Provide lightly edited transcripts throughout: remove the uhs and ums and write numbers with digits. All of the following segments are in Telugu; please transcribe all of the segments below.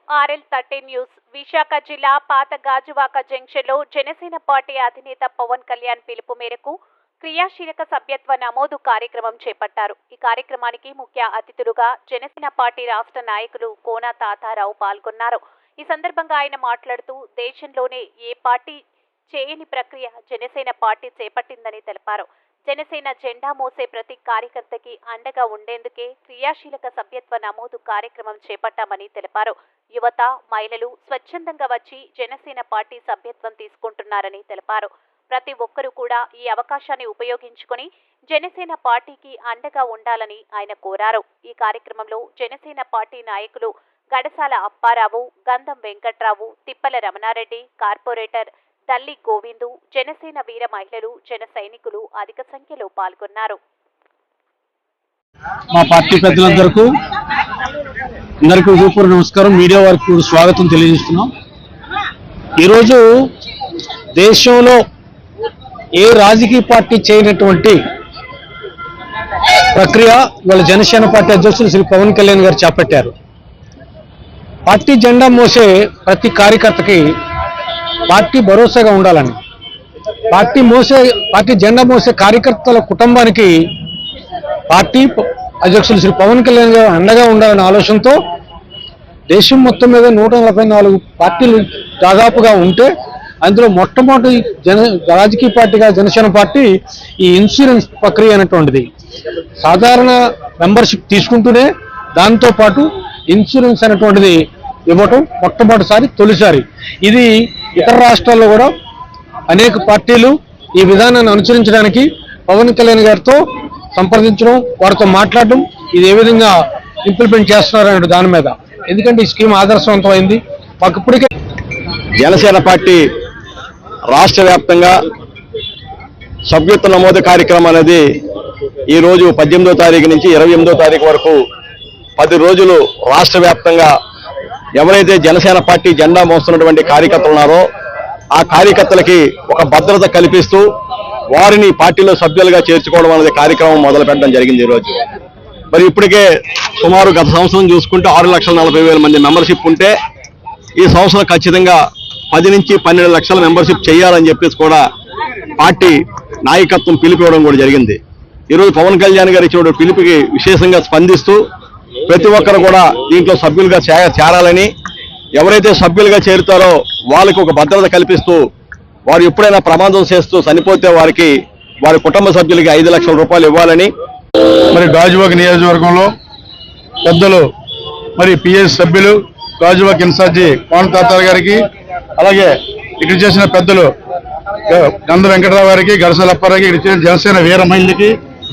RL13 న్యూస్ విశాఖ జిల్లా పాత గాజువాక జంక్షన్లో జనసేన పార్టీ అధినేత పవన్ కళ్యాణ్ పిలుపు మేరకు క్రియాశీలక సభ్యత్వ నమోదు కార్యక్రమం చేపట్టారు. ఈ కార్యక్రమానికి ముఖ్య అతిథులుగా జనసేన పార్టీ రాష్ట్ర నాయకులు కోన తాతారావు పాల్గొన్నారు. ఈ సందర్భంగా ఆయన మాట్లాడుతూ దేశంలోనే ఏ పార్టీ చేయని ప్రక్రియ జనసేన పార్టీ చేపట్టిందని తెలిపారు. జనసేన జెండా మోసే ప్రతి కార్యకర్తకి అండగా ఉండేందుకే క్రియాశీలక సభ్యత్వ నమోదు కార్యక్రమం చేపట్టామని తెలిపారు. యువత, మహిళలు స్వచ్ఛందంగా వచ్చి జనసేన పార్టీ సభ్యత్వం తీసుకుంటున్నారని తెలిపారు. ప్రతి ఒక్కరూ కూడా ఈ అవకాశాన్ని ఉపయోగించుకొని జనసేన పార్టీకి అండగా ఉండాలని ఆయన కోరారు. ఈ కార్యక్రమంలో జనసేన పార్టీ నాయకులు గడసాల అప్పారావు, గంధం వెంకట్రావు, తిప్పల రమణారెడ్డి, కార్పొరేటర్ తల్లి గోవిందు, జనసేన వీర మహిళలు, జన సైనికులు అధిక సంఖ్యలో పాల్గొన్నారు. మా పార్టీ పెద్దలందరికీ హృదయపూర్వక నమస్కారం. మీడియా వారికి స్వాగతం తెలియజేస్తున్నాం. ఈరోజు దేశంలో ఏ రాజకీయ పార్టీ చేయనటువంటి ప్రక్రియ వాళ్ళ జనసేన పార్టీ అధ్యక్షులు శ్రీ పవన్ కళ్యాణ్ గారు చేపట్టారు. పార్టీ జెండా మోసే ప్రతి కార్యకర్తకి పార్టీ భరోసాగా ఉండాలని, పార్టీ జెండా మోసే కార్యకర్తల కుటుంబానికి పార్టీ అధ్యక్షులు శ్రీ పవన్ కళ్యాణ్ గారు అండగా ఉండాలనే ఆలోచనతో దేశం మొత్తం మీద 144 పార్టీలు దాదాపుగా ఉంటే అందులో మొట్టమొదటి రాజకీయ పార్టీగా జనసేన పార్టీ ఈ ఇన్సూరెన్స్ ప్రక్రియ అనేటువంటిది సాధారణ మెంబర్షిప్ తీసుకుంటూనే దాంతోపాటు ఇన్సూరెన్స్ అనేటువంటిది ఇవ్వటం మొట్టమొదటిసారి, తొలిసారి. ఇది ఇతర రాష్ట్రాల్లో కూడా అనేక పార్టీలు ఈ విధానాన్ని అనుసరించడానికి పవన్ కళ్యాణ్ గారితో సంప్రదించడం, వారితో మాట్లాడడం, ఇది ఏ విధంగా ఇంప్లిమెంట్ చేస్తున్నారనే దాని మీద. ఎందుకంటే ఈ స్కీమ్ ఆదర్శవంతమైంది. మాకు ఇప్పటికే జనసేన పార్టీ రాష్ట్ర వ్యాప్తంగా సభ్యత్వ నమోదు కార్యక్రమం అనేది ఈరోజు 18వ తారీఖు నుంచి 28వ తారీఖు వరకు 10 రోజులు రాష్ట్ర వ్యాప్తంగా ఎవరైతే జనసేన పార్టీ జెండా మోస్తున్నటువంటి కార్యకర్తలు ఉన్నారో ఆ కార్యకర్తలకి ఒక భద్రత కల్పిస్తూ వారిని పార్టీలో సభ్యులుగా చేర్చుకోవడం అనేది కార్యక్రమం మొదలు పెట్టడం జరిగింది. ఈరోజు మరి ఇప్పటికే సుమారు గత సంవత్సరం చూసుకుంటే 6,40,000 మంది మెంబర్షిప్ ఉంటే ఈ సంవత్సరం ఖచ్చితంగా 10 నుంచి 12 లక్షల మెంబర్షిప్ చేయాలని చెప్పేసి కూడా పార్టీ నాయకత్వం పిలిపివ్వడం కూడా జరిగింది. ఈరోజు పవన్ కళ్యాణ్ గారు ఇచ్చిన పిలుపుకి విశేషంగా స్పందిస్తూ ప్రతి ఒక్కరు కూడా దీంట్లో సభ్యులుగా చేరాలని, ఎవరైతే సభ్యులుగా చేరుతారో వాళ్ళకి ఒక భద్రత కల్పిస్తూ వారు ఎప్పుడైనా ప్రమాదం చేస్తూ చనిపోతే వారి కుటుంబ సభ్యులకి 5 లక్షల రూపాయలు ఇవ్వాలని. మరి గాజువాక నియోజకవర్గంలో పెద్దలు మరి పిఎస్ సభ్యులు గాజువాక ఇన్ఛార్జి కోన తాతారావు గారికి, అలాగే ఇక్కడ చేసిన పెద్దలు గంధం వెంకటరావు గారికి, గడసాల అప్పారావుకి, ఇక్కడ చేసిన జనసేన వీర మహిళలకి,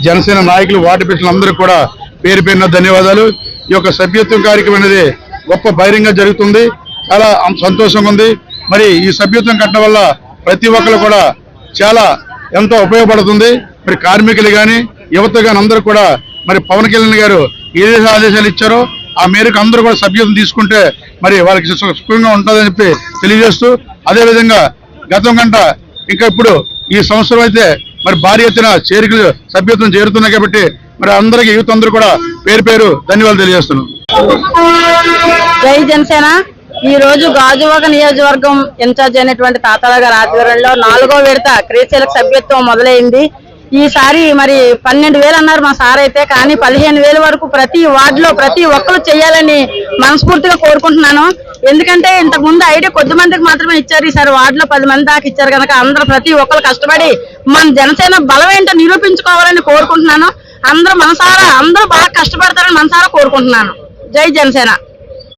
జనసేన నాయకులు, వార్డు ప్రెసిడెంట్లందరికీ కూడా పేరు పేరున ధన్యవాదాలు. ఈ యొక్క సభ్యత్వం కార్యక్రమం అనేది గొప్ప బహిరంగ జరుగుతుంది. చాలా సంతోషంగా ఉంది. మరి ఈ సభ్యత్వం కట్టడం వల్ల ప్రతి ఒక్కరు కూడా చాలా ఎంతో ఉపయోగపడుతుంది. మరి కార్మికులు కానీ, యువత కానీ అందరూ కూడా మరి పవన్ కళ్యాణ్ గారు ఏదైతే ఆదేశాలు ఇచ్చారో ఆ మేరకు అందరూ కూడా సభ్యత్వం తీసుకుంటే మరి వాళ్ళకి సుఖంగా ఉంటుందని చెప్పి తెలియజేస్తూ, అదేవిధంగా గతం కంట ఇంకా ఇప్పుడు ఈ సంవత్సరం అయితే మరి భారీ ఎత్తున చేరికలు సభ్యత్వం చేరుతున్నాయి కాబట్టి మరి అందరికీ యూత్ అందరూ కూడా పేరు పేరు ధన్యవాదాలు తెలియజేస్తున్నాం. జై జనసేన. ఈ రోజు గాజువాక నియోజకవర్గం ఇన్ఛార్జ్ అయినటువంటి తాతారావు గారి ఆధ్వర్యంలో 4వ విడత క్రియాశీలక సభ్యత్వం మొదలైంది. ఈసారి మరి 12,000 అన్నారు మా సార్ అయితే, కానీ 15,000 వరకు ప్రతి వార్డులో ప్రతి ఒక్కరు చేయాలని మనస్ఫూర్తిగా కోరుకుంటున్నాను. ఎందుకంటే ఇంతకు ముందు ఐడియా కొద్ది మందికి మాత్రమే ఇచ్చారు. ఈసారి వార్డులో 10 మంది దాకా ఇచ్చారు కనుక అందరూ ప్రతి ఒక్కరు కష్టపడి మన జనసేన బలం ఏంటో నిరూపించుకోవాలని కోరుకుంటున్నాను. అందరూ బాగా కష్టపడతారని మనసారా కోరుకుంటున్నాను. జై జనసేన.